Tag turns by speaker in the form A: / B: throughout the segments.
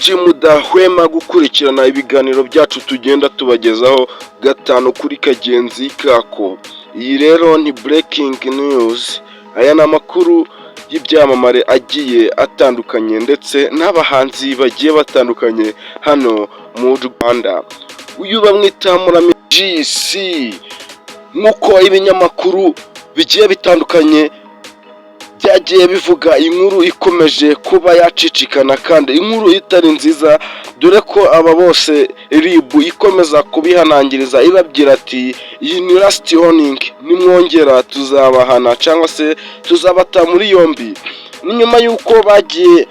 A: benshi mudahwema gukurikirana ibiganiro byacu tugenda tubagezaho gatanu kuri kagenzi kako. Iyi rero ni breaking news. Aya ni amakuru y'ibyamamare agiye atandukanye ndetse n'abahanzi bagiye batandukanye hano mu Rwanda. Uyu bamwita Murami GC, nk'uko ibinyamakuru bigiye bitandukanye byagiye bivuga inkuru ikomeje kuba yacicikana kandi inkuru itari nziza, dore ko aba bose RIB ikomeza kubihanangiriza ibabwira ati iyi ni last warning, nimwongera tuzabahana cyangwa se tuzabata muri yombi. Ni nyuma y'uko bagiye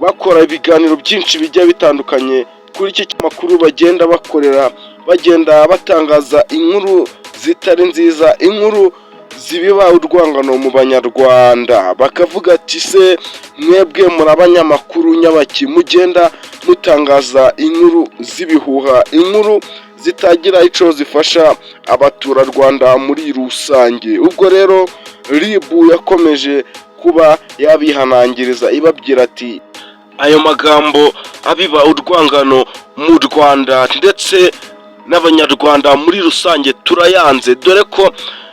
A: bakora ibiganiro byinshi bigiye bitandukanye kuri iki kinyamakuru bagenda bakorera, bagenda batangaza inkuru zitari nziza, inkuru zibiba urwangano mu banyarwanda. Bakavuga ati se mwebwe muri abanyamakuru nyabaki mugenda mutangaza inkuru z'ibihuha, inkuru zitagira ico zifasha abaturarwanda muri rusange. Ubwo rero RIB yakomeje kuba yabihanangiriza ibabwira ati ayo magambo abiba urwangano mu Rwanda ndetse n'abanyarwanda muri rusange turayanze, dore ko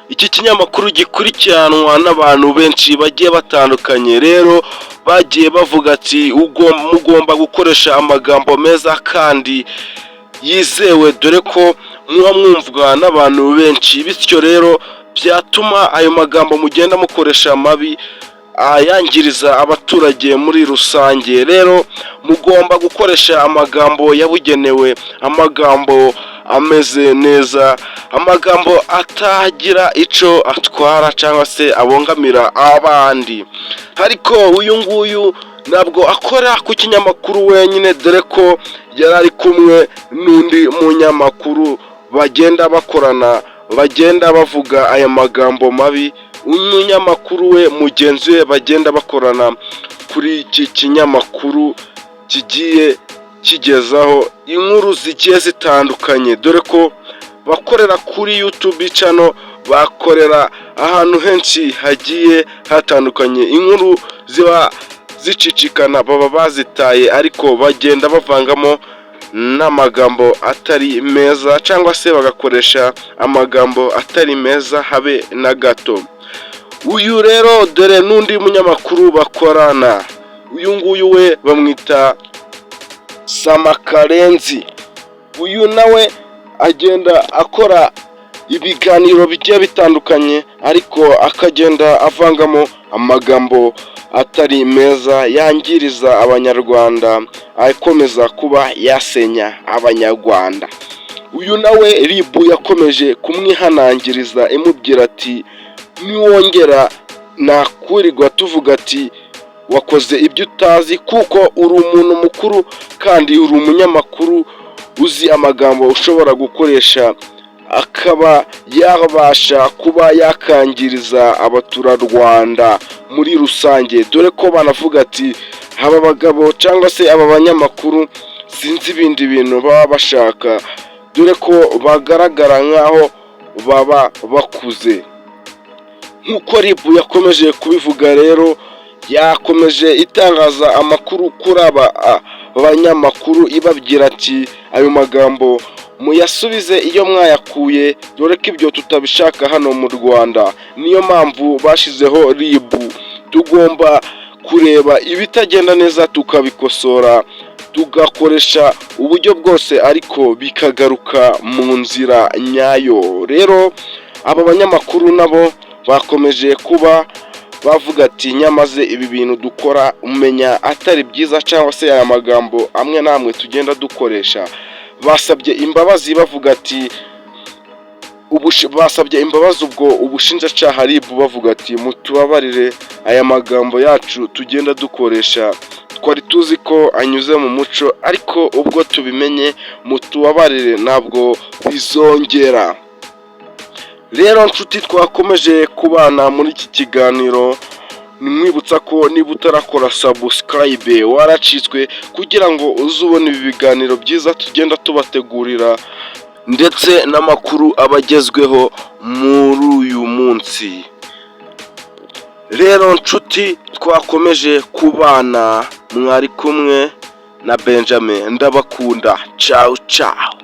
A: iki kinyamakuru gikurikiranwa n'abantu benshi bagiye batandukanye. Rero bagiye bavuga ati mugomba gukoresha amagambo meza kandi yizewe, dore ko muba mwumvwa n'abantu benshi, bityo rero byatuma ayo magambo mugenda mukoresha mabi ayangiriza abaturage muri rusange. Rero mugomba gukoresha amagambo yabugenewe, amagambo ameze neza, amagambo atagira ico atwara cyangwa se abongamira abandi. Ariko uyu nguyu ntabwo akora ku kinyamakuru wenyine, dore ko yari ari kumwe n'undi munyamakuru bagenda bakorana, bagenda bavuga aya magambo mabi. Umunyamakuru we mugenzi we bagenda bakorana kuri iki kinyamakuru kigiye kigezaho inkuru zigiye zitandukanye, dore ko bakorera kuri YouTube channel, bakorera ahantu henshi hagiye hatandukanye. Inkuru ziba zicicikana baba bazitaye, ariko bagenda bavangamo n'amagambo atari meza cyangwa se bagakoresha amagambo atari meza habe na gato. Uyu rero dore n'undi munyamakuru bakorana, uyu nguyu we bamwita Samakarenzi. Uyu nawe agenda akora ibiganiro bigiye bitandukanye, ariko akagenda avangamo amagambo atari meza yangiriza abanyarwanda, akomeza kuba yasenya abanyarwanda. Uyu nawe RIB yakomeje kumwihanangiriza imubwira ati niwongera nakurirwa tuvuga ati wakoze ibyo utazi, kuko uri umuntu mukuru kandi uri umunyamakuru uzi amagambo ushobora gukoresha akaba yabasha kuba yakangiriza abaturarwanda muri rusange. Dore ko banavuga ati aba bagabo cyangwa se aba banyamakuru sinzi ibindi bintu baba bashaka, dore ko bagaragara nk'aho baba bakuze. Nk'uko RIB yakomeje kubivuga rero, yakomeje itangaza amakuru kuri aba banyamakuru ibabwira ati ayo magambo muyasubize iyo mwayakuye, dore ko ibyo tutabishaka hano mu Rwanda. Niyo mpamvu bashizeho RIB, tugomba kureba ibitagenda neza tukabikosora, tugakoresha uburyo bwose ariko bikagaruka mu nzira nyayo. Rero aba banyamakuru nabo bakomeje kuba bavuga ati nyamaze ibi bintu dukora umenya atari byiza, cyangwa se aya magambo amwe namwe tugenda dukoresha. Basabye imbabazi bavuga ati basabye imbabazi ubwo ubushinjacyaha RIB bavuga ati mutubabarire, aya magambo yacu tugenda dukoresha twari tuzi ko anyuze mu muco, ariko ubwo tubimenye mutubabarire ntabwo bizongera. Rero nshuti twakomeje kubana muri iki kiganiro, nimwibutsa ko niba utarakora subscribe waracitswe, kugira ngo uzubone ibi biganiro byiza tugenda tubategurira ndetse n'amakuru abagezweho muri uyu munsi. Rero nshuti twakomeje kubana, mwari kumwe na Benjamin ndabakunda, ciao ciao.